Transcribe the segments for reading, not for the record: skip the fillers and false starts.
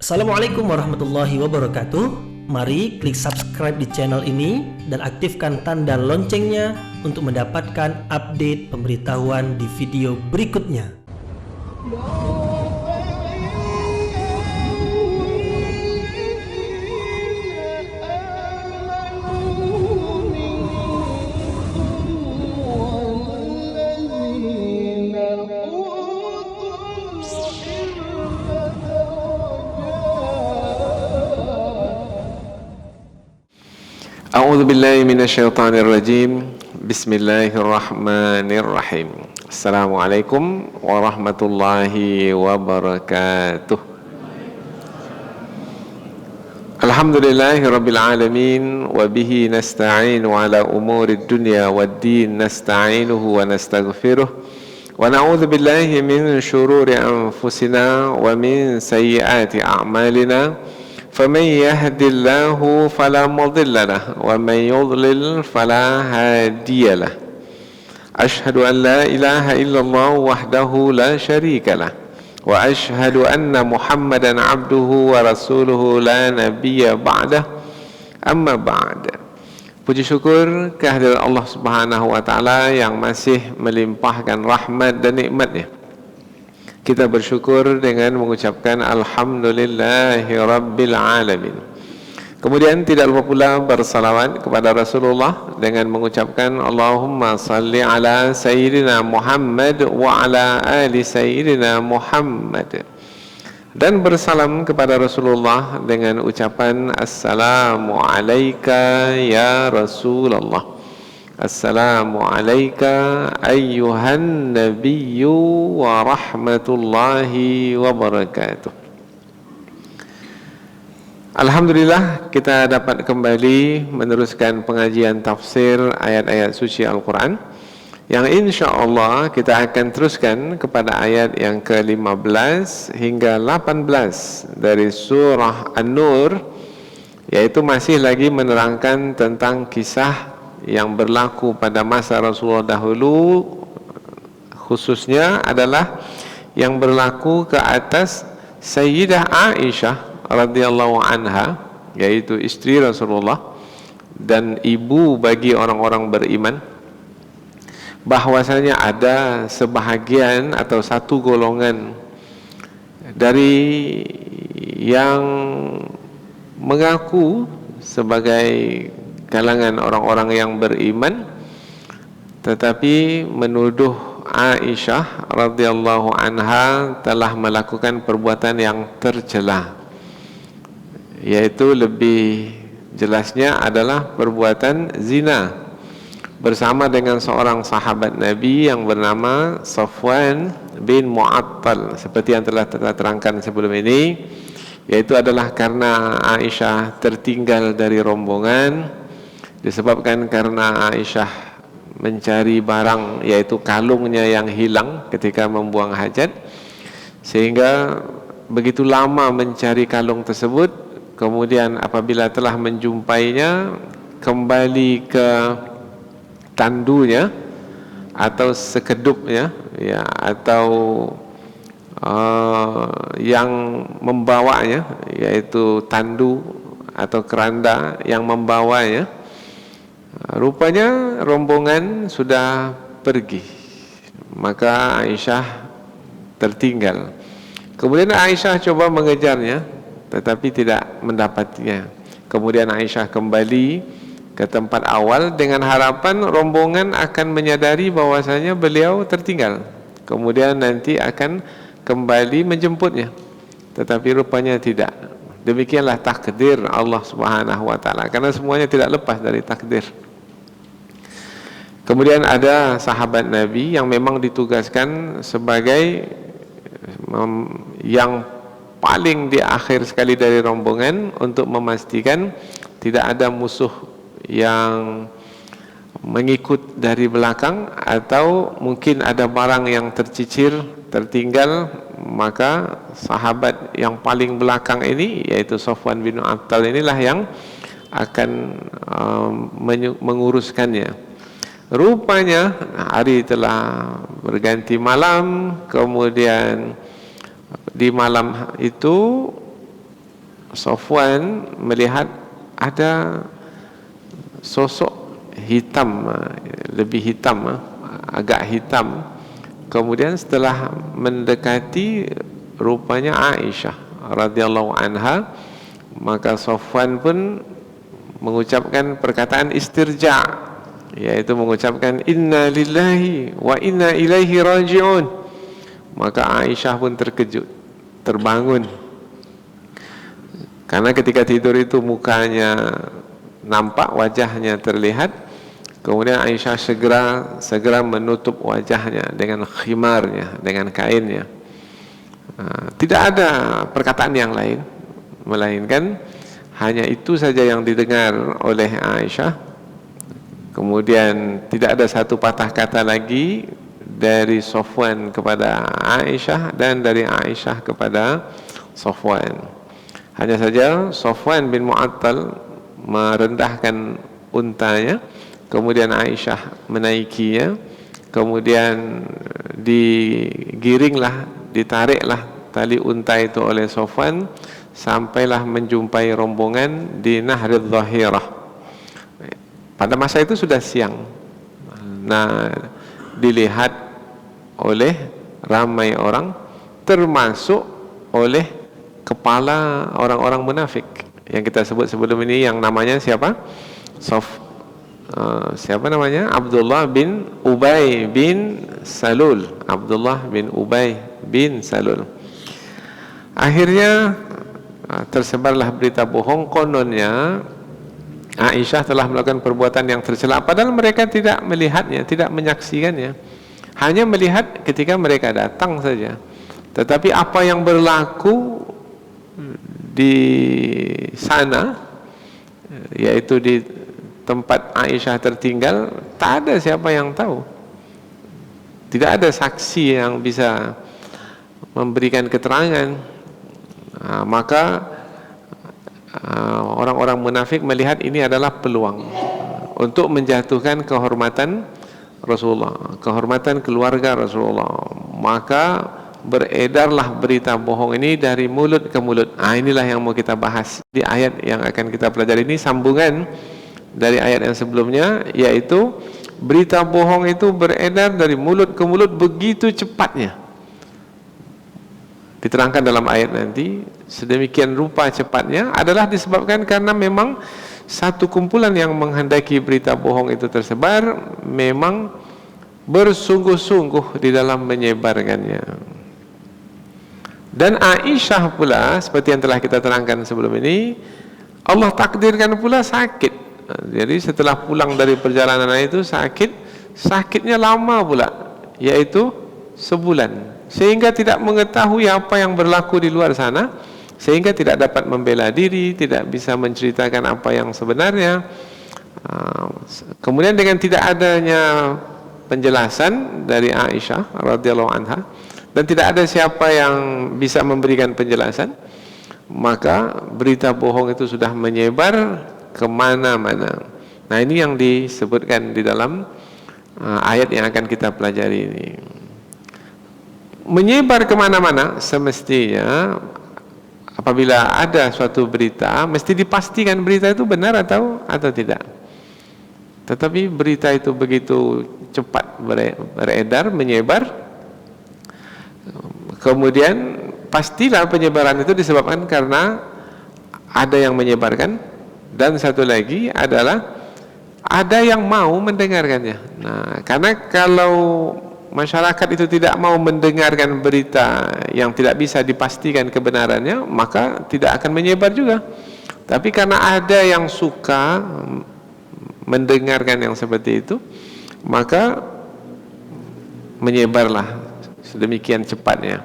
Assalamualaikum warahmatullahi wabarakatuh. Mari klik subscribe di channel ini dan aktifkan tanda loncengnya untuk mendapatkan update pemberitahuan di video berikutnya. A'udzu billahi minasyaitonir rajim. Bismillahirrahmanirrahim. Assalamualaikum warahmatullahi wabarakatuh. Alhamdulillahirabbil alamin wa bihi nasta'inu ala umurid dunya waddin nasta'inuhu wa nastaghfiruh wa na'udzu billahi min shururi anfusina wa min sayyiati a'malina. فمن يهد الله فلا مضل له ومن يضلل فلا هادي له أشهد أن لا إله إلا الله وحده لا شريك له وأشهد أن محمدا عبده ورسوله لا نبي بعده أما بعد. Puji syukur kehadirat Allah Subhanahu wa taala yang masih melimpahkan rahmat dan nikmatnya. Kita bersyukur dengan mengucapkan Alhamdulillahi Rabbil Alamin. Kemudian tidak lupa pula bersalawat kepada Rasulullah dengan mengucapkan Allahumma salli ala Sayyidina Muhammad wa ala ali Sayyidina Muhammad. Dan bersalam kepada Rasulullah dengan ucapan Assalamu alayka ya Rasulullah. Assalamu alayka ayyuhan nabiyyu wa rahmatullahi wa barakatuh. Alhamdulillah kita dapat kembali meneruskan pengajian tafsir ayat-ayat suci Al-Quran yang insyaAllah kita akan teruskan kepada ayat yang ke-15 hingga 18 dari surah An-Nur, yaitu masih lagi menerangkan tentang kisah yang berlaku pada masa Rasulullah dahulu, khususnya adalah yang berlaku ke atas Sayyidah Aisyah radhiyallahu anha, yaitu istri Rasulullah dan ibu bagi orang-orang beriman, bahwasanya ada sebahagian atau satu golongan dari yang mengaku sebagai kalangan orang-orang yang beriman tetapi menuduh Aisyah radhiyallahu anha telah melakukan perbuatan yang tercela, yaitu lebih jelasnya adalah perbuatan zina bersama dengan seorang sahabat Nabi yang bernama Safwan bin Mu'attal, seperti yang telah kita terangkan sebelum ini, yaitu adalah karena Aisyah tertinggal dari rombongan disebabkan karena Aisyah mencari barang, yaitu kalungnya yang hilang ketika membuang hajat, sehingga begitu lama mencari kalung tersebut, kemudian apabila telah menjumpainya kembali ke tandunya atau sekedupnya, ya, atau yang membawanya, yaitu tandu atau keranda yang membawanya, rupanya rombongan sudah pergi, maka Aisyah tertinggal. Kemudian Aisyah coba mengejarnya tetapi tidak mendapatinya. Kemudian Aisyah kembali ke tempat awal dengan harapan rombongan akan menyadari bahwasanya beliau tertinggal, kemudian nanti akan kembali menjemputnya, tetapi rupanya tidak. Demikianlah takdir Allah Subhanahu wa taala, karena semuanya tidak lepas dari takdir. Kemudian ada sahabat Nabi yang memang ditugaskan sebagai yang paling di akhir sekali dari rombongan untuk memastikan tidak ada musuh yang mengikut dari belakang, atau mungkin ada barang yang tercicir, tertinggal. Maka sahabat yang paling belakang ini, yaitu Safwan bin Mu'attal, inilah yang akan menguruskannya. Rupanya hari telah berganti malam, kemudian di malam itu Safwan melihat ada sosok hitam, lebih hitam, agak hitam. Kemudian setelah mendekati, rupanya Aisyah radhiyallahu anha, maka Safwan pun mengucapkan perkataan istirja, yaitu mengucapkan inna lillahi wa inna ilaihi raji'un. Maka Aisyah pun terkejut, terbangun, karena ketika tidur itu mukanya nampak, wajahnya terlihat. Kemudian Aisyah segera menutup wajahnya dengan khimarnya, dengan kainnya. Tidak ada perkataan yang lain, melainkan hanya itu saja yang didengar oleh Aisyah. Kemudian tidak ada satu patah kata lagi dari Safwan kepada Aisyah dan dari Aisyah kepada Safwan. Hanya saja Safwan bin Mu'attal merendahkan untanya, kemudian Aisyah menaikinya, kemudian digiringlah, ditariklah tali unta itu oleh Safwan sampailah menjumpai rombongan di Nahrul Dhahirah. Pada masa itu sudah siang. Nah, dilihat oleh ramai orang, termasuk oleh kepala orang-orang munafik yang kita sebut sebelum ini, yang namanya siapa? Siapa namanya? Abdullah bin Ubay bin Salul. Abdullah bin Ubay bin Salul. Akhirnya tersebarlah berita bohong, kononnya Aisyah telah melakukan perbuatan yang tercela, padahal mereka tidak melihatnya, tidak menyaksikannya, hanya melihat ketika mereka datang saja. Tetapi apa yang berlaku di sana, yaitu di tempat Aisyah tertinggal, tak ada siapa yang tahu. Tidak ada saksi yang bisa memberikan keterangan. Maka orang-orang munafik melihat ini adalah peluang untuk menjatuhkan kehormatan Rasulullah, kehormatan keluarga Rasulullah. Maka beredarlah berita bohong ini dari mulut ke mulut. Inilah yang mau kita bahas di ayat yang akan kita pelajari ini, sambungan dari ayat yang sebelumnya, yaitu berita bohong itu beredar dari mulut ke mulut begitu cepatnya. Diterangkan dalam ayat nanti, sedemikian rupa cepatnya adalah disebabkan karena memang satu kumpulan yang menghendaki berita bohong itu tersebar memang bersungguh-sungguh di dalam menyebarkannya. Dan Aisyah pula, seperti yang telah kita terangkan sebelum ini, Allah takdirkan pula sakit. Jadi setelah pulang dari perjalanan itu sakitnya lama pula, yaitu sebulan, sehingga tidak mengetahui apa yang berlaku di luar sana, sehingga tidak dapat membela diri, tidak bisa menceritakan apa yang sebenarnya. Kemudian dengan tidak adanya penjelasan dari Aisyah radhiyallahu anha, dan tidak ada siapa yang bisa memberikan penjelasan, maka berita bohong itu sudah menyebar kemana-mana. Nah, ini yang disebutkan di dalam ayat yang akan kita pelajari ini. Menyebar kemana-mana, semestinya apabila ada suatu berita, mesti dipastikan berita itu benar atau tidak. Tetapi berita itu begitu cepat beredar, menyebar, kemudian pastilah penyebaran itu disebabkan karena ada yang menyebarkan, dan satu lagi adalah ada yang mau mendengarkannya. Nah, karena kalau masyarakat itu tidak mau mendengarkan berita yang tidak bisa dipastikan kebenarannya, maka tidak akan menyebar juga. Tapi karena ada yang suka mendengarkan yang seperti itu, maka menyebarlah sedemikian cepatnya.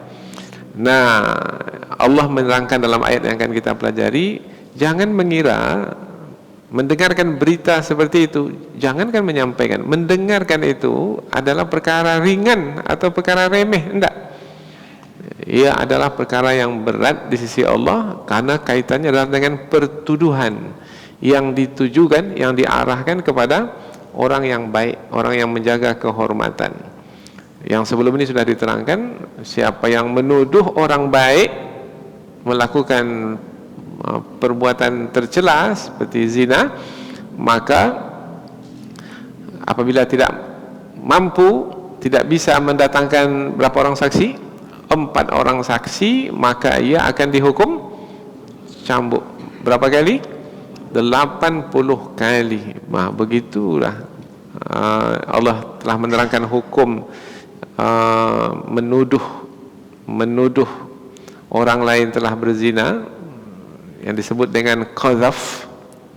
Nah, Allah menerangkan dalam ayat yang akan kita pelajari, jangan mengira mendengarkan berita seperti itu, jangankan menyampaikan, mendengarkan itu adalah perkara ringan atau perkara remeh, enggak. Ia adalah perkara yang berat di sisi Allah, karena kaitannya adalah dengan pertuduhan yang ditujukan, yang diarahkan kepada orang yang baik, orang yang menjaga kehormatan. Yang sebelum ini sudah diterangkan, siapa yang menuduh orang baik melakukan perbuatan tercela seperti zina, maka apabila tidak mampu, tidak bisa mendatangkan berapa orang saksi? 4 orang saksi, maka ia akan dihukum cambuk. Berapa kali? 80 kali. Begitulah Allah telah menerangkan hukum menuduh orang lain telah berzina, yang disebut dengan qadhaf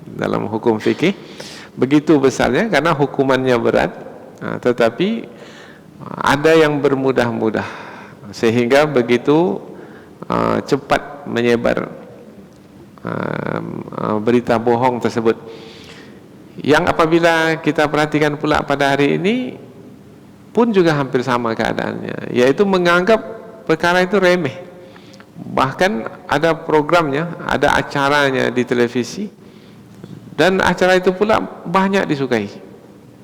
dalam hukum fikih. Begitu besarnya karena hukumannya berat, tetapi ada yang bermudah-mudah sehingga begitu cepat menyebar berita bohong tersebut. Yang apabila kita perhatikan pula pada hari ini pun juga hampir sama keadaannya, yaitu menganggap perkara itu remeh. Bahkan ada programnya, ada acaranya di televisi, dan acara itu pula banyak disukai.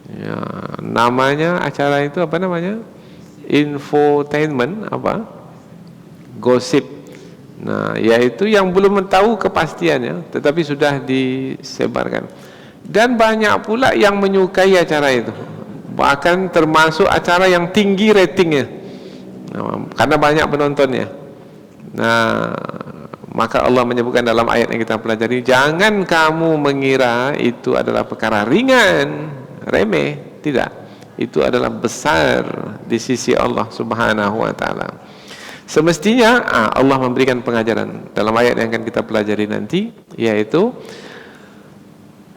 Ya, namanya acara itu apa namanya? Infotainment, gosip. Nah, yaitu yang belum tahu kepastiannya, tetapi sudah disebarkan. Dan banyak pula yang menyukai acara itu, bahkan termasuk acara yang tinggi ratingnya, karena banyak penontonnya. Nah, maka Allah menyebutkan dalam ayat yang kita pelajari, jangan kamu mengira itu adalah perkara ringan, remeh. Tidak, itu adalah besar di sisi Allah Subhanahu wa ta'ala. Semestinya Allah memberikan pengajaran dalam ayat yang akan kita pelajari nanti, yaitu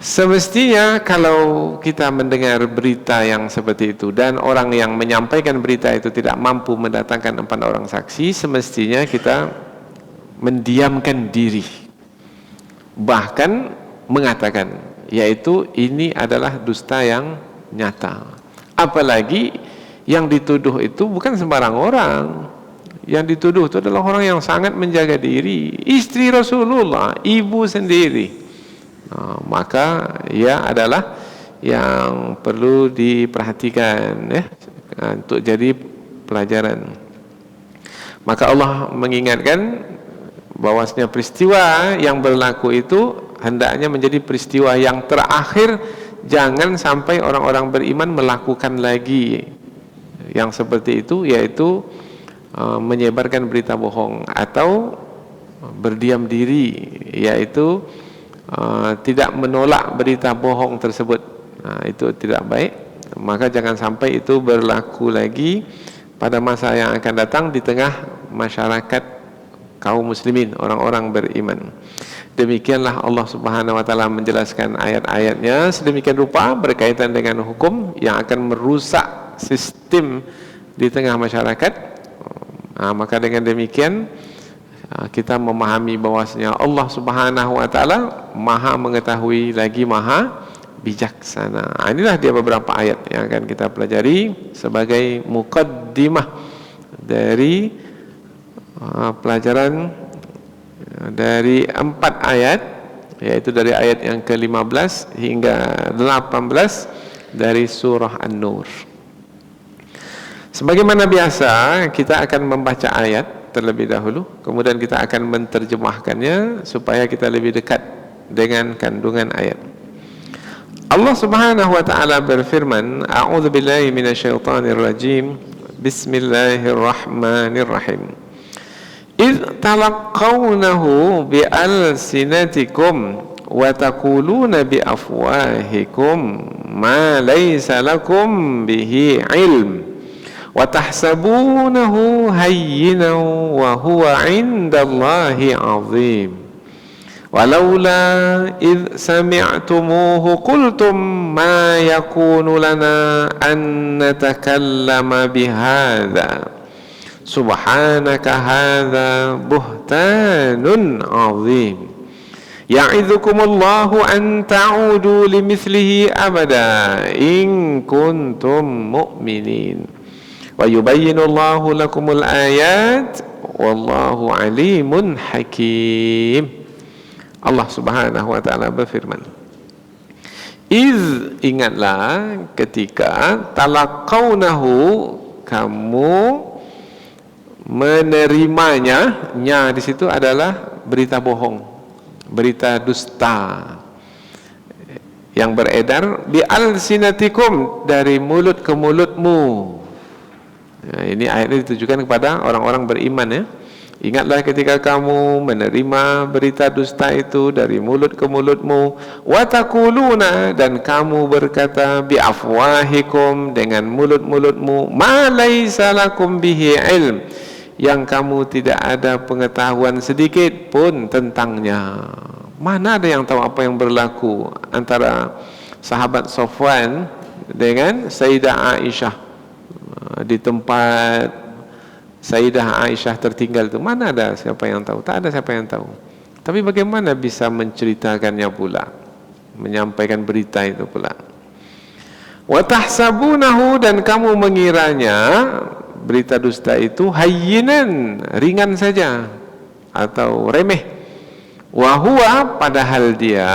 semestinya kalau kita mendengar berita yang seperti itu dan orang yang menyampaikan berita itu tidak mampu mendatangkan 4 orang saksi, semestinya kita mendiamkan diri, bahkan mengatakan, yaitu ini adalah dusta yang nyata. Apalagi yang dituduh itu bukan sembarang orang. Yang dituduh itu adalah orang yang sangat menjaga diri, istri Rasulullah, ibu sendiri. Maka ia adalah yang perlu diperhatikan, untuk jadi pelajaran. Maka Allah mengingatkan bahwasanya peristiwa yang berlaku itu hendaknya menjadi peristiwa yang terakhir. Jangan sampai orang-orang beriman melakukan lagi yang seperti itu, yaitu menyebarkan berita bohong atau berdiam diri, yaitu tidak menolak berita bohong tersebut. Itu tidak baik. Maka jangan sampai itu berlaku lagi pada masa yang akan datang di tengah masyarakat kaum muslimin, orang-orang beriman. Demikianlah Allah Subhanahu wa ta'ala menjelaskan ayat-ayatnya sedemikian rupa berkaitan dengan hukum yang akan merusak sistem di tengah masyarakat. Maka dengan demikian kita memahami bahwasanya Allah Subhanahu wa ta'ala maha mengetahui lagi maha bijaksana. Inilah dia beberapa ayat yang akan kita pelajari sebagai muqaddimah dari pelajaran dari 4 ayat, yaitu dari ayat yang ke-15 hingga 18 dari surah An-Nur. Sebagaimana biasa, kita akan membaca ayat terlebih dahulu, kemudian kita akan menterjemahkannya supaya kita lebih dekat dengan kandungan ayat. Allah Subhanahu wa ta'ala berfirman, A'udzu billahi minasyaitonir rajim. Bismillahirrahmanirrahim. إذ تلقونه بألسنتكم وتقولون بأفواهكم ما ليس لكم به علم وتحسبونه هينا وهو عند الله عظيم ولولا إذ سمعتموه قلتم ما يكون لنا أن نتكلم بهذا Subhanaka hadza buhtanun azim Ya'idzukumullahu an ta'udu limithlihi abada in kuntum mu'minin wa yubayyinullahu lakumul ayat wallahu alimun hakim. Allah Subhanahu wa ta'ala berfirman, ingatlah ketika talaqawnahu, kamu menerimanya. Nya di situ adalah berita bohong, berita dusta yang beredar bi alsinatikum, dari mulut ke mulutmu. Ini ayat ini ditujukan kepada orang-orang beriman ya. Ingatlah ketika kamu menerima berita dusta itu dari mulut ke mulutmu, wa taquluna, dan kamu berkata bi afwahikum, dengan mulut-mulutmu, ma laisa lakum bihi ilm, yang kamu tidak ada pengetahuan sedikit pun tentangnya. Mana ada yang tahu apa yang berlaku antara sahabat Safwan dengan Sayyidah Aisyah di tempat Sayyidah Aisyah tertinggal itu? Mana ada siapa yang tahu? Tak ada siapa yang tahu. Tapi bagaimana bisa menceritakannya pula, menyampaikan berita itu pula. Wa tahsabunahu, dan kamu mengiranya berita dusta itu hayyinan, ringan saja atau remeh. Wa huwa, padahal dia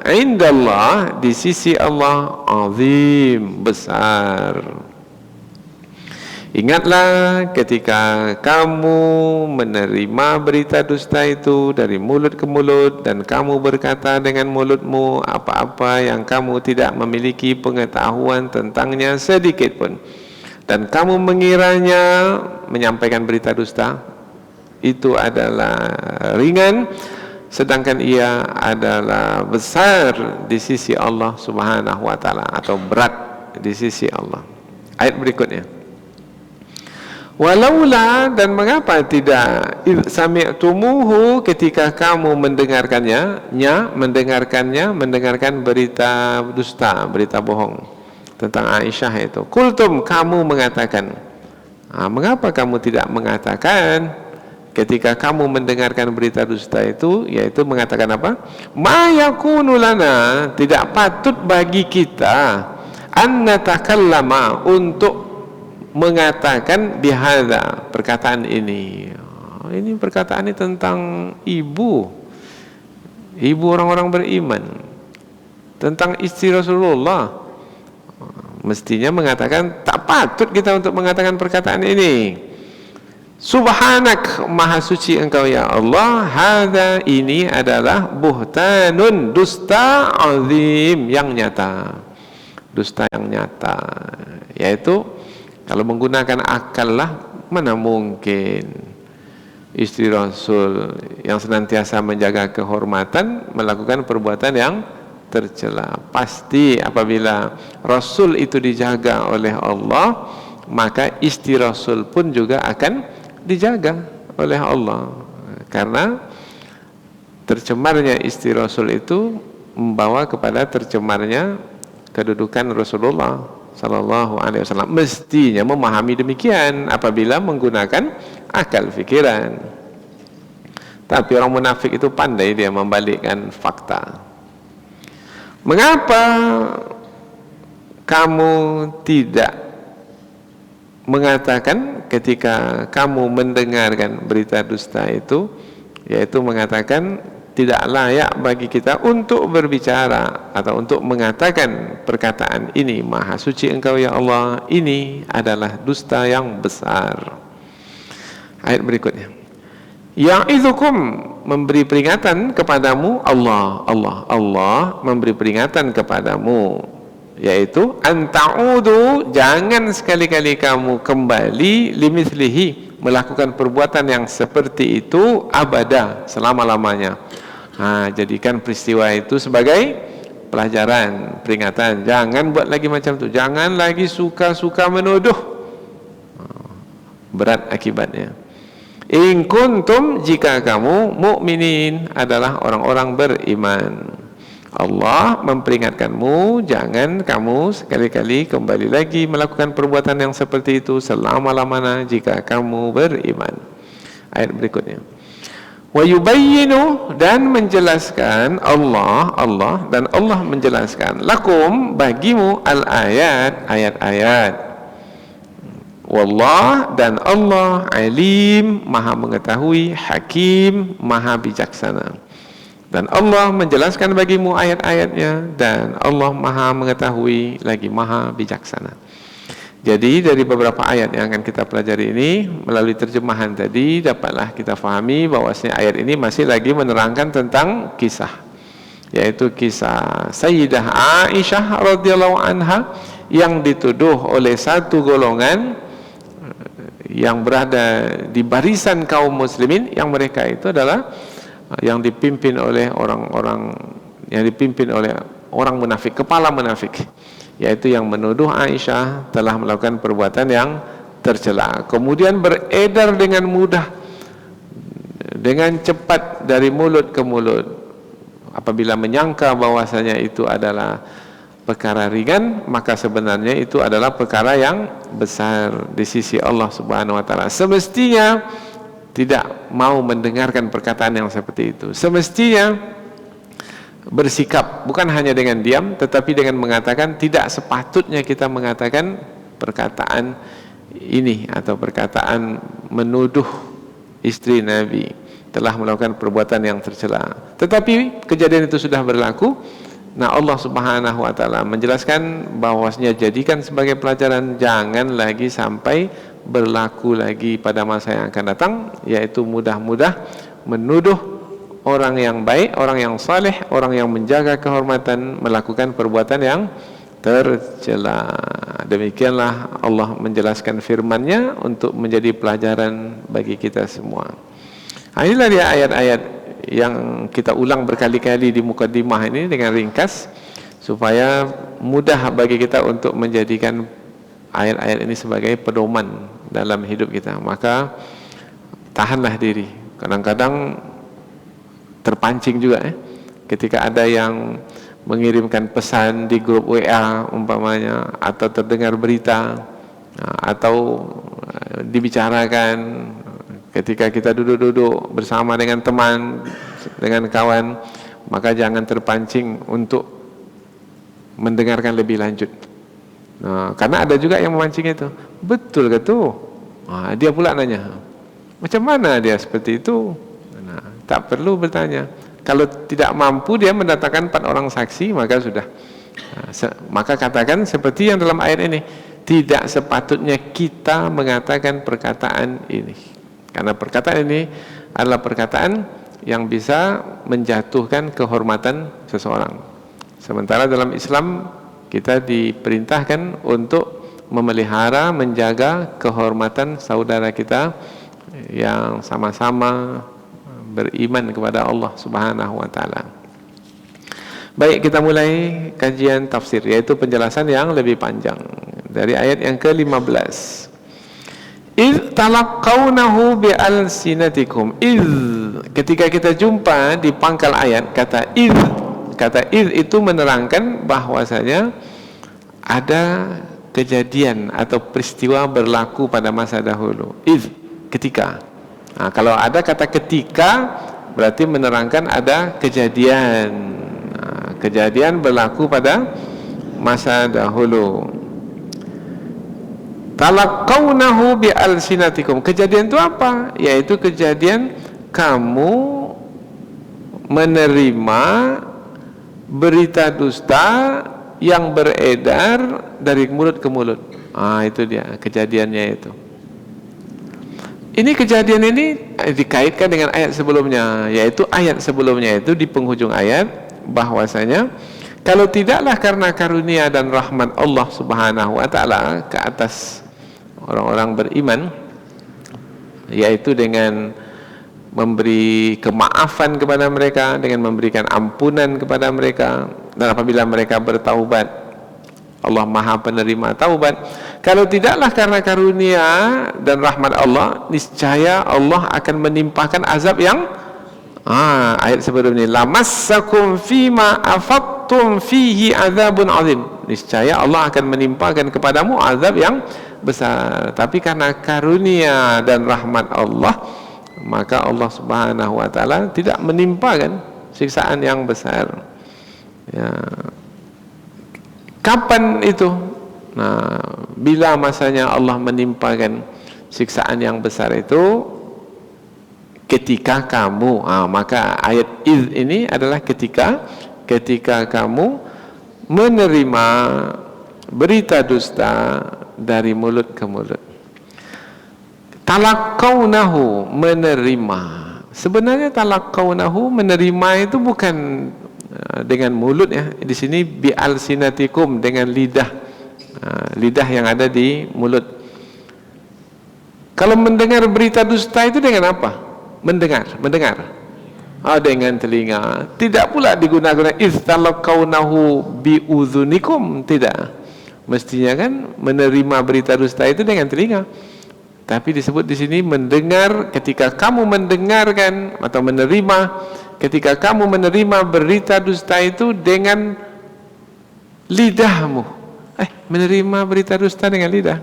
indallah, di sisi Allah, azim, besar. Ingatlah ketika kamu menerima berita dusta itu dari mulut ke mulut, dan kamu berkata dengan mulutmu apa-apa yang kamu tidak memiliki pengetahuan tentangnya sedikit pun, dan kamu mengiranya menyampaikan berita dusta itu adalah ringan, sedangkan ia adalah besar di sisi Allah Subhanahu wa taala, atau berat di sisi Allah. Ayat berikutnya, walaula, dan mengapa tidak, sami'tumuhu, ketika kamu mendengarkan berita dusta, berita bohong tentang Aisyah itu. Kultum, kamu mengatakan. Mengapa kamu tidak mengatakan ketika kamu mendengarkan berita dusta itu, yaitu mengatakan apa? Ma yakunu lana, tidak patut bagi kita, an natakallama, untuk mengatakan bihadza, perkataan ini. Ini perkataan ini tentang ibu orang-orang beriman, tentang istri Rasulullah. Mestinya mengatakan, tak patut kita untuk mengatakan perkataan ini. Subhanak, maha suci engkau ya Allah, hadza, ini adalah buhtanun, dusta azim, yang nyata, dusta yang nyata. Yaitu kalau menggunakan akal lah, mana mungkin istri Rasul yang senantiasa menjaga kehormatan melakukan perbuatan yang tercela. Pasti apabila Rasul itu dijaga oleh Allah, maka istri Rasul pun juga akan dijaga oleh Allah. Karena tercemarnya istri Rasul itu membawa kepada tercemarnya kedudukan Rasulullah Sallallahu Alaihi Wasallam. Mestinya memahami demikian apabila menggunakan akal fikiran. Tapi orang munafik itu pandai dia membalikkan fakta. Mengapa kamu tidak mengatakan ketika kamu mendengarkan berita dusta itu, yaitu mengatakan tidak layak bagi kita untuk berbicara atau untuk mengatakan perkataan ini, maha suci engkau ya Allah, ini adalah dusta yang besar. Ayat berikutnya, ya'izukum, memberi peringatan kepadamu, Allah memberi peringatan kepadamu, yaitu anta'udu, jangan sekali-kali kamu kembali limithlihi, melakukan perbuatan yang seperti itu abada, selama-lamanya. Jadikan peristiwa itu sebagai pelajaran, peringatan. Jangan buat lagi macam itu. Jangan lagi suka-suka menuduh. Berat akibatnya. In kuntum, jika kamu mukminin, adalah orang-orang beriman. Allah memperingatkanmu, jangan kamu sekali-kali kembali lagi melakukan perbuatan yang seperti itu selama-lamanya jika kamu beriman. Ayat berikutnya, wa yubayyinu, dan menjelaskan Allah dan Allah menjelaskan lakum, bagimu, al-ayat, ayat-ayat. Wallah, dan Allah alim, maha mengetahui, hakim, maha bijaksana. Dan Allah menjelaskan bagimu ayat-ayatnya, dan Allah maha mengetahui lagi maha bijaksana. Jadi dari beberapa ayat yang akan kita pelajari ini, melalui terjemahan tadi dapatlah kita fahami bahwasanya ayat ini masih lagi menerangkan tentang kisah, yaitu kisah Sayyidah Aisyah radhiyallahu anha yang dituduh oleh satu golongan yang berada di barisan kaum muslimin, yang mereka itu adalah yang dipimpin oleh orang munafik, kepala munafik, yaitu yang menuduh Aisyah telah melakukan perbuatan yang tercela, kemudian beredar dengan mudah, dengan cepat dari mulut ke mulut. Apabila menyangka bahwasanya itu adalah perkara ringan, maka sebenarnya itu adalah perkara yang besar di sisi Allah Subhanahu wa taala. Semestinya tidak mau mendengarkan perkataan yang seperti itu. Semestinya bersikap bukan hanya dengan diam, tetapi dengan mengatakan tidak sepatutnya kita mengatakan perkataan ini, atau perkataan menuduh istri Nabi telah melakukan perbuatan yang tercela. Tetapi kejadian itu sudah berlaku. Nah, Allah Subhanahu wa taala menjelaskan bahwasanya jadikan sebagai pelajaran, jangan lagi sampai berlaku lagi pada masa yang akan datang, yaitu mudah-mudah menuduh orang yang baik, orang yang saleh, orang yang menjaga kehormatan melakukan perbuatan yang tercela. Demikianlah Allah menjelaskan firman-Nya untuk menjadi pelajaran bagi kita semua. Inilah dia ayat-ayat yang kita ulang berkali-kali di mukadimah ini dengan ringkas, supaya mudah bagi kita untuk menjadikan ayat-ayat ini sebagai pedoman dalam hidup kita. Maka tahanlah diri. Kadang-kadang terpancing juga ketika ada yang mengirimkan pesan di grup WA umpamanya, atau terdengar berita, atau dibicarakan ketika kita duduk-duduk bersama dengan teman, dengan kawan, maka jangan terpancing untuk mendengarkan lebih lanjut. Karena ada juga yang memancing itu. Betul ke tuh? Dia pula nanya, macam mana dia seperti itu? Tak perlu bertanya. Kalau tidak mampu dia mendatangkan 4 orang saksi, maka sudah. Maka katakan seperti yang dalam ayat ini, tidak sepatutnya kita mengatakan perkataan ini, karena perkataan ini adalah perkataan yang bisa menjatuhkan kehormatan seseorang. Sementara dalam Islam kita diperintahkan untuk memelihara, menjaga kehormatan saudara kita yang sama-sama beriman kepada Allah Subhanahu wa taala. Baik, kita mulai kajian tafsir, yaitu penjelasan yang lebih panjang dari ayat yang ke-15. Iz talaqawnahu bi alsinatikum. Ketika kita jumpa di pangkal ayat kata iz itu menerangkan bahwasanya ada kejadian atau peristiwa berlaku pada masa dahulu. Ketika. Kalau ada kata ketika, berarti menerangkan ada kejadian. Kejadian berlaku pada masa dahulu. Talaqawnahu bi alsinatikum. Kejadian itu apa? Yaitu kejadian kamu menerima berita dusta yang beredar dari mulut ke mulut. Itu dia kejadiannya itu. Ini kejadian ini dikaitkan dengan ayat sebelumnya, yaitu ayat sebelumnya itu di penghujung ayat bahwasanya kalau tidaklah karena karunia dan rahmat Allah Subhanahu wa taala ke atas orang-orang beriman, yaitu dengan memberi kemaafan kepada mereka, dengan memberikan ampunan kepada mereka, dan apabila mereka bertaubat, Allah Maha penerima taubat. Kalau tidaklah karena karunia dan rahmat Allah, niscaya Allah akan menimpakan azab yang ayat sebelum ini, lamassakum fima afattum fihi azabun azim. Niscaya Allah akan menimpakan kepadamu azab yang besar. Tapi karena karunia dan rahmat Allah, maka Allah Subhanahu wa taala tidak menimpakan siksaan yang besar. Ya. Kapan itu? Bila masanya Allah menimpakan siksaan yang besar itu, ketika kamu, maka ayat iz ini adalah ketika kamu menerima berita dusta dari mulut ke mulut. Talaqawnahu, menerima. Sebenarnya talaqawnahu, menerima itu bukan dengan mulut ya. Di sini bi alsinatikum, dengan lidah. Lidah yang ada di mulut. Kalau mendengar berita dusta itu dengan apa? Mendengar. Dengan telinga. Tidak pula digunakan istalaqawnahu bi udhunikum, tidak. Mestinya kan menerima berita dusta itu dengan telinga. Tapi disebut di sini mendengar. Ketika kamu mendengarkan atau menerima, ketika kamu menerima berita dusta itu dengan lidahmu. Menerima berita dusta dengan lidah.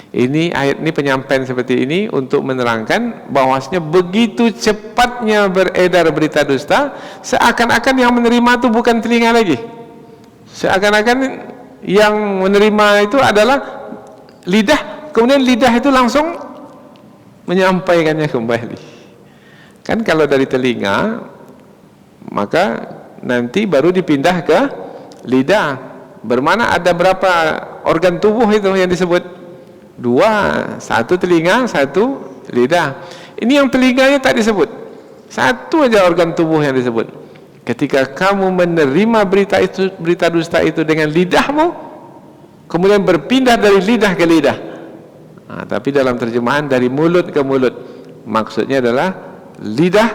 Ini ayat ini penyampaian seperti ini untuk menerangkan bahwasanya begitu cepatnya beredar berita dusta, seakan-akan yang menerima itu bukan telinga lagi. Seakan-akan yang menerima itu adalah lidah. Kemudian lidah itu langsung menyampaikannya kembali. Kan kalau dari telinga, maka nanti baru dipindah ke lidah. Bermana ada berapa organ tubuh itu yang disebut? 2, 1 telinga, 1 lidah. Ini yang telinganya tak disebut. 1 aja organ tubuh yang disebut. Ketika kamu menerima berita dusta itu dengan lidahmu, kemudian berpindah dari lidah ke lidah. Tapi dalam terjemahan dari mulut ke mulut, maksudnya adalah lidah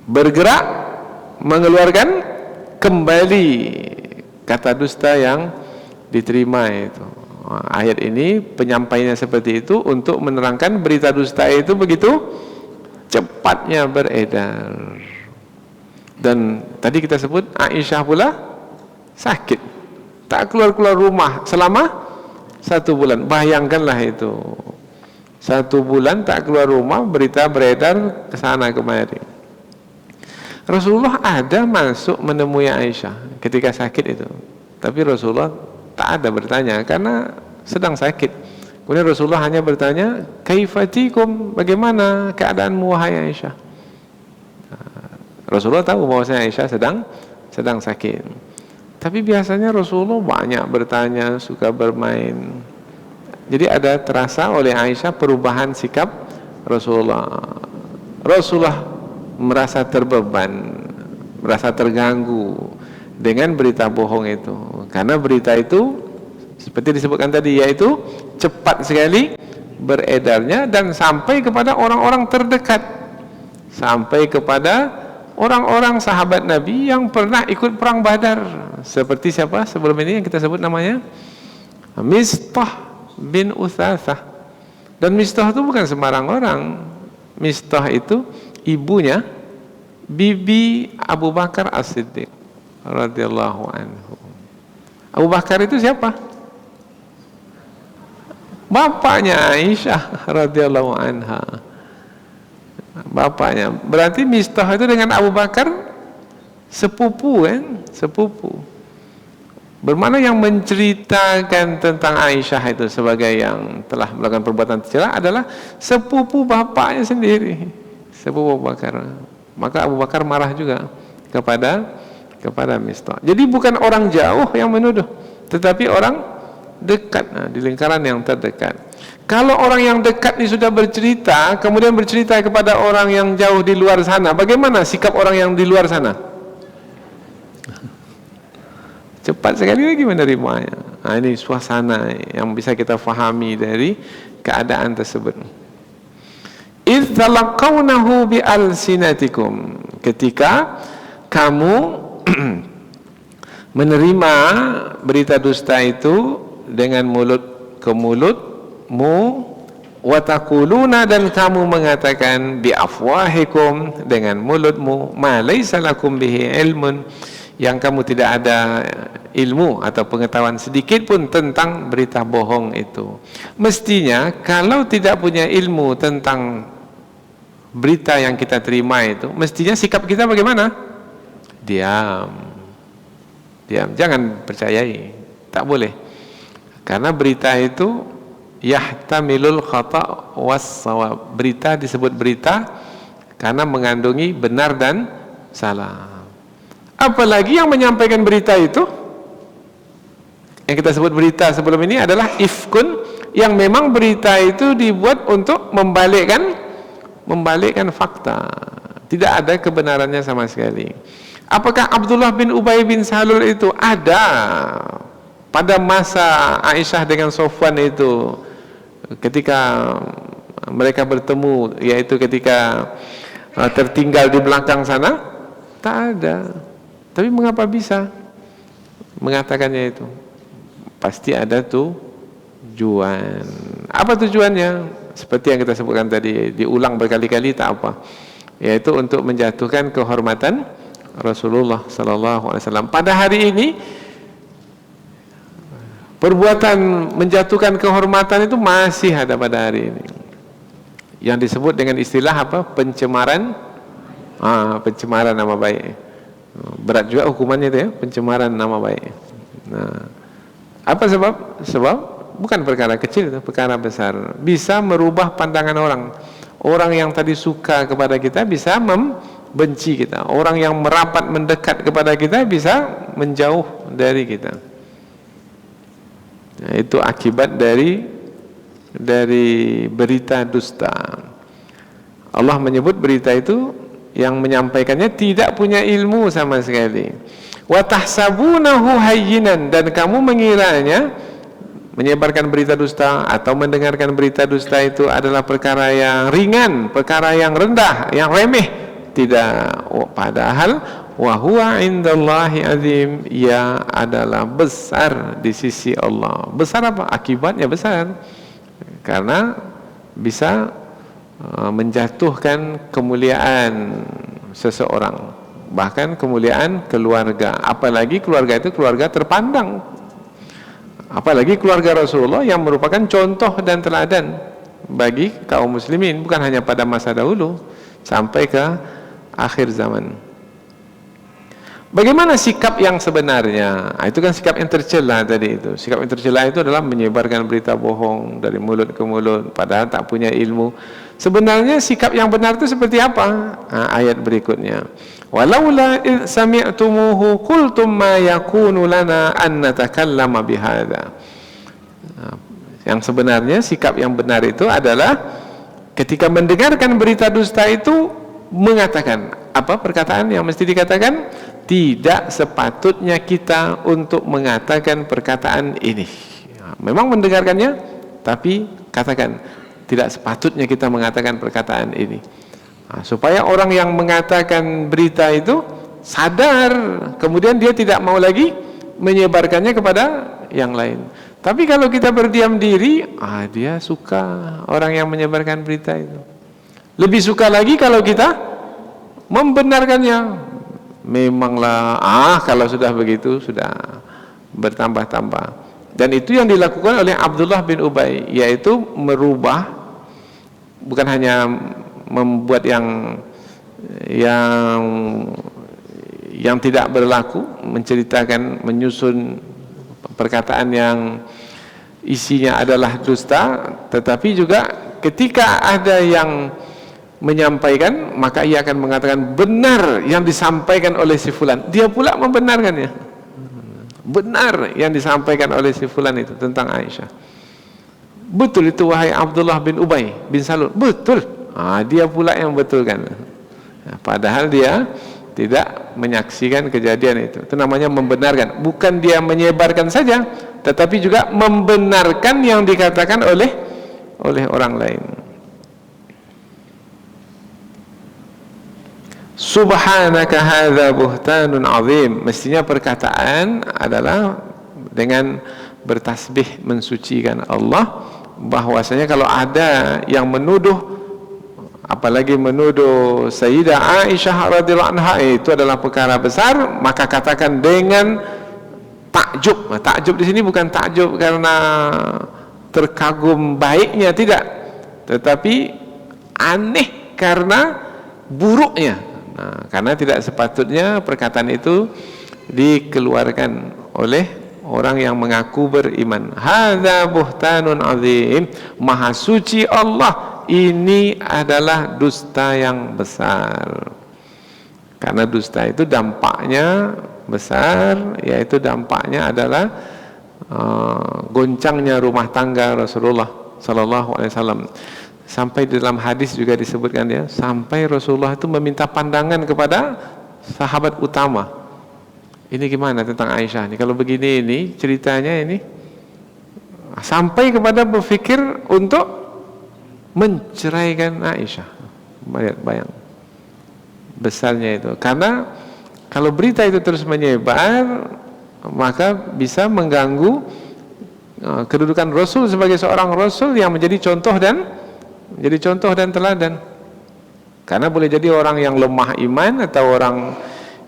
bergerak mengeluarkan kembali kata dusta yang diterima itu. Ayat ini penyampaiannya seperti itu untuk menerangkan berita dusta itu begitu cepatnya beredar. Dan tadi kita sebut Aisyah pula sakit, tak keluar rumah selama 1 bulan. Bayangkanlah itu, 1 bulan tak keluar rumah, berita beredar ke sana kemari. Rasulullah ada masuk menemui Aisyah ketika sakit itu, tapi Rasulullah tak ada bertanya karena sedang sakit. Kemudian Rasulullah hanya bertanya, kaifatikum, bagaimana keadaanmu wahai Aisyah? Rasulullah tahu bahwasanya Aisyah sedang sakit. Tapi biasanya Rasulullah banyak bertanya, suka bermain. Jadi ada terasa oleh Aisyah perubahan sikap Rasulullah. Rasulullah merasa terbeban, merasa terganggu dengan berita bohong itu. Karena berita itu seperti disebutkan tadi, yaitu cepat sekali beredarnya dan sampai kepada orang-orang terdekat. Sampai kepada orang-orang sahabat Nabi yang pernah ikut perang Badar. Seperti siapa sebelum ini yang kita sebut namanya? Mistah bin Utsatsah. Dan Mistah itu bukan sembarang orang. Mistah itu ibunya Bibi Abu Bakar As-Siddiq radhiyallahu anhu. Abu Bakar itu siapa? Bapaknya Aisyah radhiyallahu anha. Bapaknya. Berarti Mistah itu dengan Abu Bakar sepupu kan? Sepupu. Bermakna yang menceritakan tentang Aisyah itu sebagai yang telah melakukan perbuatan tercela adalah sepupu bapaknya sendiri, sepupu Abu Bakar. Maka Abu Bakar marah juga kepada Mistah. Jadi bukan orang jauh yang menuduh, tetapi orang dekat, di lingkaran yang terdekat. Kalau orang yang dekat ini sudah bercerita, kemudian bercerita kepada orang yang jauh di luar sana, bagaimana sikap orang yang di luar sana? Cepat sekali lagi menerimanya. Ini suasana yang bisa kita fahami dari keadaan tersebut. Idz talaqawnahu bi alsinatikum, ketika kamu menerima berita dusta itu dengan mulut ke mulutmu, wa taquluna, dan kamu mengatakan bi afwahikum, dengan mulutmu, ma laisa lakum bihi ilmun, yang kamu tidak ada ilmu atau pengetahuan sedikit pun tentang berita bohong itu. Mestinya kalau tidak punya ilmu tentang berita yang kita terima itu, mestinya sikap kita bagaimana? Diam, jangan percayai, tak boleh. Karena berita itu yahtamilul khata' was shawab. Berita disebut berita karena mengandungi benar dan salah. Apalagi yang menyampaikan berita itu yang kita sebut berita sebelum ini adalah ifkun, yang memang berita itu dibuat untuk membalikkan fakta, tidak ada kebenarannya sama sekali. Apakah Abdullah bin Ubay bin Salul itu ada pada masa Aisyah dengan Sofwan itu, ketika mereka bertemu, yaitu ketika tertinggal di belakang sana? Tak ada. Tapi mengapa bisa mengatakannya itu? Pasti ada tujuan. Apa tujuannya? Seperti yang kita sebutkan tadi, diulang berkali-kali, tak apa, yaitu untuk menjatuhkan kehormatan Rasulullah sallallahu alaihi wasallam. Pada hari ini perbuatan menjatuhkan kehormatan itu masih ada pada hari ini, yang disebut dengan istilah apa? Pencemaran pencemaran nama baik. Berat juga hukumannya itu ya, pencemaran nama baik. Nah, apa sebab? Sebab bukan perkara kecil, itu perkara besar. Bisa merubah pandangan orang. Orang yang tadi suka kepada kita bisa membenci kita. Orang yang merapat mendekat kepada kita bisa menjauh dari kita. Nah, itu akibat dari berita dusta. Allah menyebut berita itu yang menyampaikannya tidak punya ilmu sama sekali. Wa tahsabunahu hayyinan, dan kamu mengiranya menyebarkan berita dusta atau mendengarkan berita dusta itu adalah perkara yang ringan, perkara yang rendah, yang remeh. Tidak, padahal wa huwa indallahi azim, ia adalah besar di sisi Allah. Besar apa? Akibatnya besar, karena bisa menjatuhkan kemuliaan seseorang, bahkan kemuliaan keluarga. Apalagi keluarga itu keluarga terpandang, apalagi keluarga Rasulullah yang merupakan contoh dan teladan bagi kaum muslimin, bukan hanya pada masa dahulu, sampai ke akhir zaman. Bagaimana sikap yang sebenarnya? Itu kan sikap yang tercela tadi itu. Sikap yang tercela itu adalah menyebarkan berita bohong dari mulut ke mulut, padahal tak punya ilmu. Sebenarnya sikap yang benar itu seperti apa? Ayat berikutnya. Walaula id sami'tumuhu qultum ma yakunu lana an natakallama bihadza. Yang sebenarnya sikap yang benar itu adalah ketika mendengarkan berita dusta itu mengatakan apa perkataan yang mesti dikatakan? Tidak sepatutnya kita untuk mengatakan perkataan ini. Memang mendengarkannya, tapi katakan tidak sepatutnya kita mengatakan perkataan ini. Supaya orang yang mengatakan berita itu sadar, kemudian dia tidak mau lagi menyebarkannya kepada yang lain. Tapi kalau kita berdiam diri, dia suka orang yang menyebarkan berita itu. Lebih suka lagi kalau kita membenarkannya. Memanglah, kalau sudah begitu sudah bertambah-tambah. Dan itu yang dilakukan oleh Abdullah bin Ubay, yaitu merubah, bukan hanya membuat yang tidak berlaku, menceritakan, menyusun perkataan yang isinya adalah dusta, tetapi juga ketika ada yang menyampaikan, maka ia akan mengatakan benar yang disampaikan oleh si fulan. Dia pula membenarkannya. Benar yang disampaikan oleh si fulan itu tentang Aisyah. Betul itu wahai Abdullah bin Ubay bin Salul. Betul. Dia pula yang betulkan. Padahal dia tidak menyaksikan kejadian itu. Itu namanya membenarkan. Bukan dia menyebarkan saja, tetapi juga membenarkan yang dikatakan oleh orang lain. Subhanaka hadza buhtanun azim. Mestinya perkataan adalah dengan bertasbih mensucikan Allah, bahwasanya kalau ada yang menuduh, apalagi menuduh Sayyidah Aisyah radhiyallahu anha, itu adalah perkara besar, maka katakan dengan takjub. Takjub di sini bukan takjub karena terkagum baiknya, tidak, tetapi aneh karena buruknya. Karena tidak sepatutnya perkataan itu dikeluarkan oleh orang yang mengaku beriman. Hadza buhtanun azim. Maha suci Allah, ini adalah dusta yang besar. Karena dusta itu dampaknya besar, yaitu dampaknya adalah goncangnya rumah tangga Rasulullah sallallahu alaihi wasallam. Sampai dalam hadis juga disebutkan ya, sampai Rasulullah itu meminta pandangan kepada sahabat utama. Ini gimana tentang Aisyah nih? Kalau begini ini ceritanya ini, sampai kepada berpikir untuk menceraikan Aisyah. Bayang besarnya itu. Karena kalau berita itu terus menyebar, maka bisa mengganggu kedudukan Rasul sebagai seorang Rasul yang menjadi contoh dan teladan. Karena boleh jadi orang yang lemah iman atau orang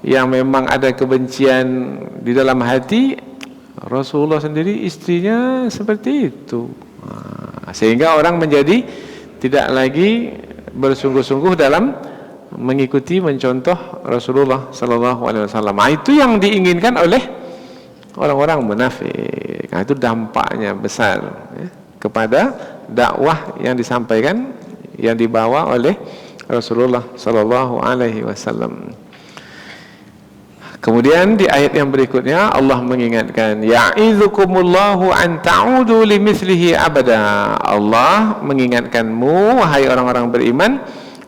yang memang ada kebencian di dalam hati, Rasulullah sendiri istrinya seperti itu, sehingga orang menjadi tidak lagi bersungguh-sungguh dalam mengikuti, mencontoh Rasulullah sallallahu alaihi wasallam. Itu yang diinginkan oleh orang-orang munafik. Itu dampaknya besar ya, kepada dakwah yang disampaikan, yang dibawa oleh Rasulullah sallallahu alaihi wasallam. Kemudian di ayat yang berikutnya Allah mengingatkan, ya'idzukumullahu an ta'udu limithlihi abada. Allah mengingatkanmu wahai orang-orang beriman,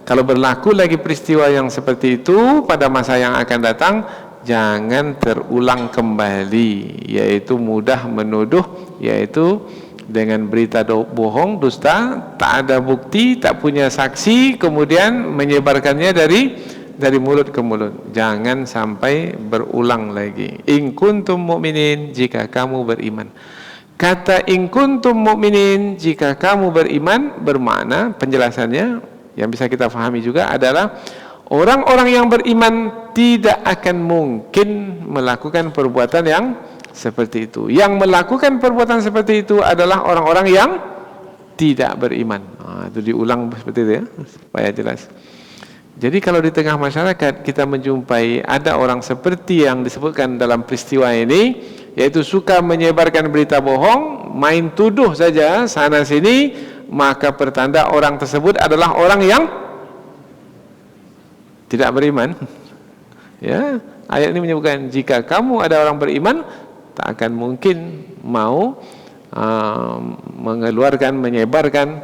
kalau berlaku lagi peristiwa yang seperti itu pada masa yang akan datang, jangan terulang kembali, yaitu mudah menuduh, yaitu dengan berita bohong, dusta, tak ada bukti, tak punya saksi, kemudian menyebarkannya dari mulut ke mulut. Jangan sampai berulang lagi. In kuntum mu'minin, jika kamu beriman. Kata in kuntum mu'minin, jika kamu beriman, bermakna penjelasannya yang bisa kita pahami juga adalah orang-orang yang beriman tidak akan mungkin melakukan perbuatan yang seperti itu. Yang melakukan perbuatan seperti itu adalah orang-orang yang tidak beriman. Itu diulang seperti itu ya, supaya jelas. Jadi kalau di tengah masyarakat kita menjumpai ada orang seperti yang disebutkan dalam peristiwa ini, yaitu suka menyebarkan berita bohong, main tuduh saja sana sini, maka pertanda orang tersebut adalah orang yang tidak beriman. Ya, ayat ini menyebutkan jika kamu ada orang beriman, tak akan mungkin mau mengeluarkan, menyebarkan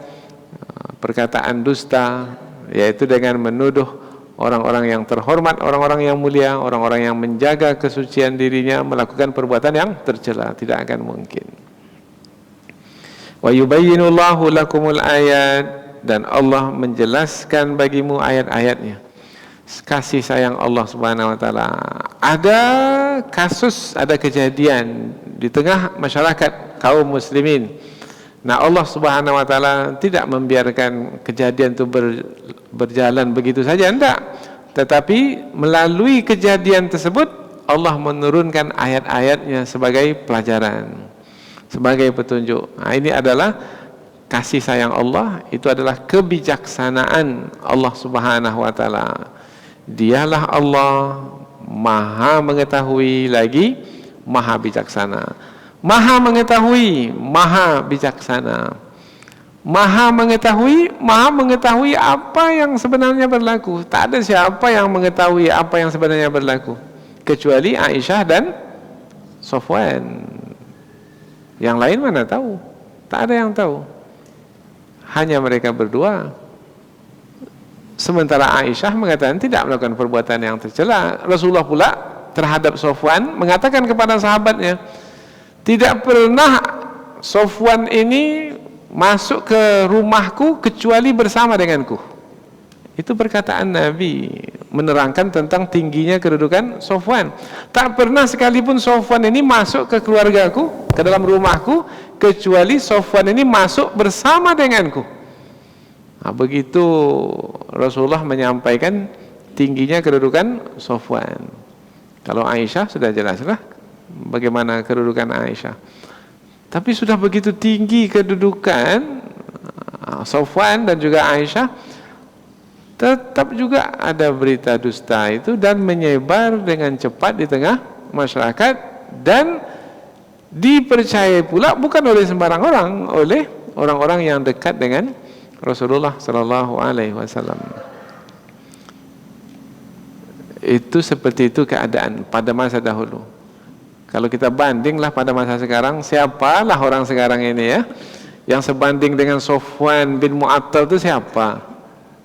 perkataan dusta, yaitu dengan menuduh orang-orang yang terhormat, orang-orang yang mulia, orang-orang yang menjaga kesucian dirinya melakukan perbuatan yang tercela. Tidak akan mungkin. Wa yubayyinullahu lakumul ayat, dan Allah menjelaskan bagimu ayat-ayatnya. Kasih sayang Allah Subhanahu wa taala. Ada kasus, ada kejadian di tengah masyarakat kaum muslimin. Nah, Allah Subhanahu wa taala tidak membiarkan kejadian itu berjalan begitu saja, enggak. Tetapi melalui kejadian tersebut Allah menurunkan ayat-ayatnya sebagai pelajaran, sebagai petunjuk. Nah, ini adalah kasih sayang Allah, itu adalah kebijaksanaan Allah Subhanahu wa taala. Dialah Allah Maha mengetahui lagi Maha bijaksana. Maha mengetahui, Maha bijaksana. Maha mengetahui apa yang sebenarnya berlaku. Tak ada siapa yang mengetahui apa yang sebenarnya berlaku kecuali Aisyah dan Safwan. Yang lain mana tahu? Tak ada yang tahu. Hanya mereka berdua. Sementara Aisyah mengatakan tidak melakukan perbuatan yang tercela. Rasulullah pula terhadap Safwan mengatakan kepada sahabatnya, tidak pernah Safwan ini masuk ke rumahku kecuali bersama denganku. Itu perkataan Nabi menerangkan tentang tingginya kedudukan Safwan. Tak pernah sekalipun Safwan ini masuk ke keluargaku, ke dalam rumahku, kecuali Safwan ini masuk bersama denganku. Nah, begitu Rasulullah menyampaikan tingginya kedudukan Safwan. Kalau Aisyah sudah jelaslah bagaimana kedudukan Aisyah. Tapi sudah begitu tinggi kedudukan Safwan dan juga Aisyah, tetap juga ada berita dusta itu dan menyebar dengan cepat di tengah masyarakat dan dipercayai pula bukan oleh sembarang orang, oleh orang-orang yang dekat dengan Rasulullah sallallahu alaihi wasallam. Itu seperti itu keadaan pada masa dahulu. Kalau kita bandinglah pada masa sekarang, siapalah orang sekarang ini ya, yang sebanding dengan Sofwan bin Mu'attal itu siapa?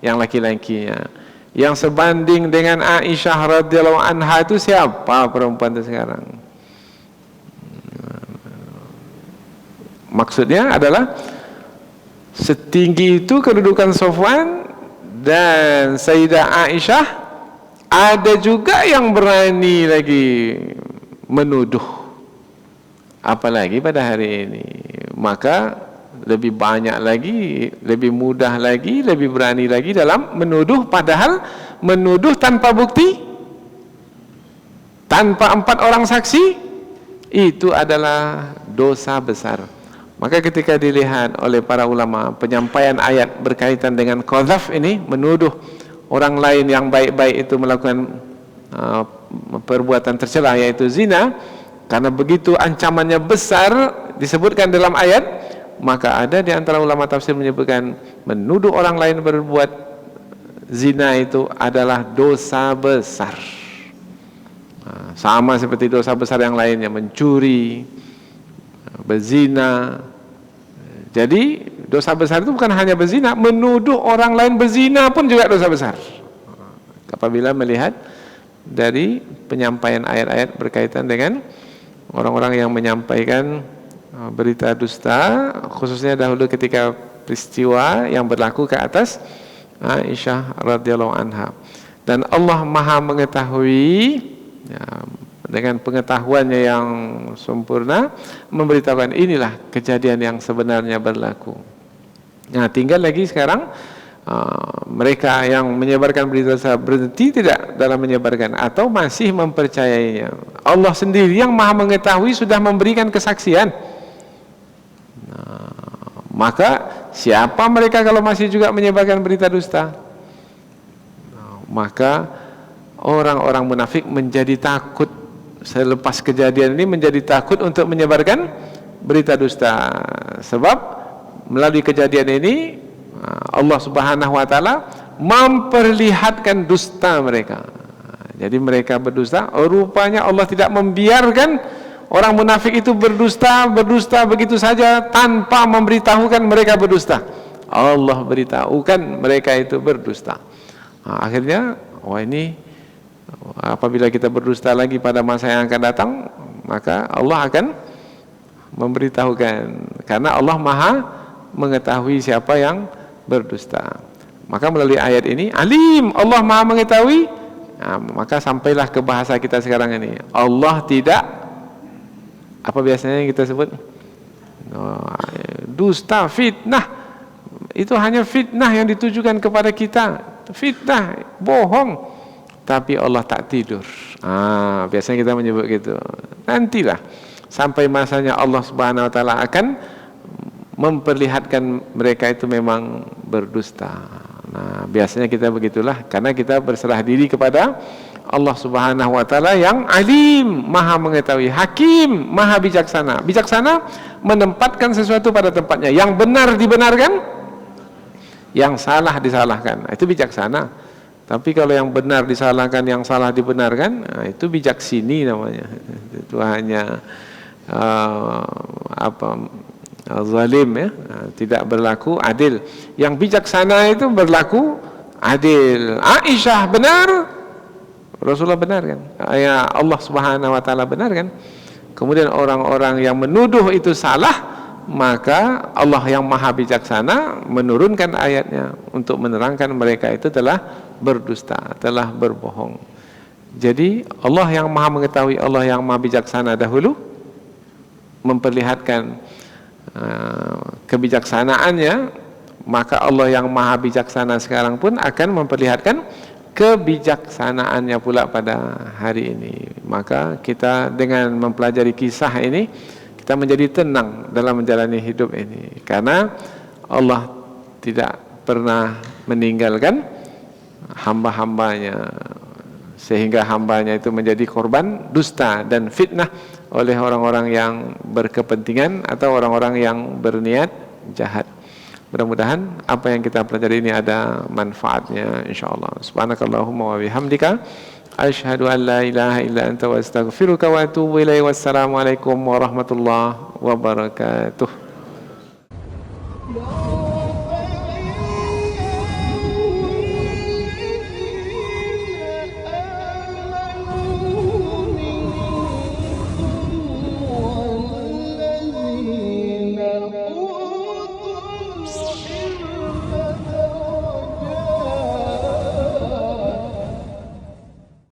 Yang laki-lakinya. Yang sebanding dengan Aisyah radhiyallahu anha itu siapa perempuan itu sekarang? Maksudnya adalah setinggi itu kedudukan Sofwan dan Sayyidah Aisyah, ada juga yang berani lagi menuduh, apalagi pada hari ini. Maka lebih banyak lagi, lebih mudah lagi, lebih berani lagi dalam menuduh, padahal menuduh tanpa bukti, tanpa 4 orang saksi, itu adalah dosa besar. Maka ketika dilihat oleh para ulama penyampaian ayat berkaitan dengan qadzaf ini, menuduh orang lain yang baik-baik itu melakukan perbuatan tercela yaitu zina, karena begitu ancamannya besar disebutkan dalam ayat, maka ada di antara ulama tafsir menyebutkan menuduh orang lain berbuat zina itu adalah dosa besar. Sama seperti dosa besar yang lainnya, mencuri, berzina. Jadi dosa besar itu bukan hanya berzina, menuduh orang lain berzina pun juga dosa besar. Apabila melihat dari penyampaian ayat-ayat berkaitan dengan orang-orang yang menyampaikan berita dusta, khususnya dahulu ketika peristiwa yang berlaku ke atas Aisyah radhiyallahu anha. Dan Allah Maha mengetahui, ya, dengan pengetahuannya yang sempurna, memberitahukan inilah kejadian yang sebenarnya berlaku. Nah, tinggal lagi sekarang mereka yang menyebarkan berita berhenti tidak dalam menyebarkan atau masih mempercayainya. Allah sendiri yang Maha mengetahui sudah memberikan kesaksian. Maka siapa mereka kalau masih juga menyebarkan berita dusta? Maka orang-orang munafik menjadi takut selepas kejadian ini, menjadi takut untuk menyebarkan berita dusta. Sebab melalui kejadian ini Allah Subhanahu wa taala memperlihatkan dusta mereka. Jadi mereka berdusta, rupanya Allah tidak membiarkan orang munafik itu berdusta begitu saja tanpa memberitahukan mereka berdusta. Allah beritahukan mereka itu berdusta. Akhirnya, ini apabila kita berdusta lagi pada masa yang akan datang, maka Allah akan memberitahukan, karena Allah Maha mengetahui siapa yang berdusta. Maka melalui ayat ini, alim, Allah Maha mengetahui. Maka sampailah ke bahasa kita sekarang ini, Allah tidak, apa biasanya kita sebut, dusta, fitnah. Itu hanya fitnah yang ditujukan kepada kita, fitnah, bohong. Tapi Allah tak tidur. Biasanya kita menyebut gitu. Nantilah sampai masanya Allah Subhanahu wa taala akan memperlihatkan mereka itu memang berdusta. Nah, biasanya kita begitulah, karena kita berserah diri kepada Allah Subhanahu wa taala yang alim, Maha mengetahui, hakim, Maha bijaksana. Bijaksana menempatkan sesuatu pada tempatnya. Yang benar dibenarkan, yang salah disalahkan. Itu bijaksana. Tapi kalau yang benar disalahkan, yang salah dibenarkan, itu bijaksini namanya. Itu hanya zalim, ya, tidak berlaku adil. Yang bijaksana itu berlaku adil. Aisyah benar, Rasulullah benar kan? Ya, Allah Subhanahu wa taala benar kan? Kemudian orang-orang yang menuduh itu salah, maka Allah yang Maha bijaksana menurunkan ayatnya untuk menerangkan mereka itu telah berdusta, telah berbohong. Jadi Allah yang Maha mengetahui, Allah yang Maha bijaksana dahulu memperlihatkan kebijaksanaannya, maka Allah yang Maha bijaksana sekarang pun akan memperlihatkan kebijaksanaannya pula pada hari ini. Maka kita dengan mempelajari kisah ini, kita menjadi tenang dalam menjalani hidup ini, karena Allah tidak pernah meninggalkan hamba-hambanya, sehingga hambanya itu menjadi korban dusta dan fitnah oleh orang-orang yang berkepentingan atau orang-orang yang berniat jahat. Mudah-mudahan apa yang kita pelajari ini ada manfaatnya insyaallah. Subhanakallahumma wa bihamdika Asyhadu an la ilaha illa anta wa astaghfiruka wa atubu ilaik. Wassalamualaikum warahmatullahi wabarakatuh.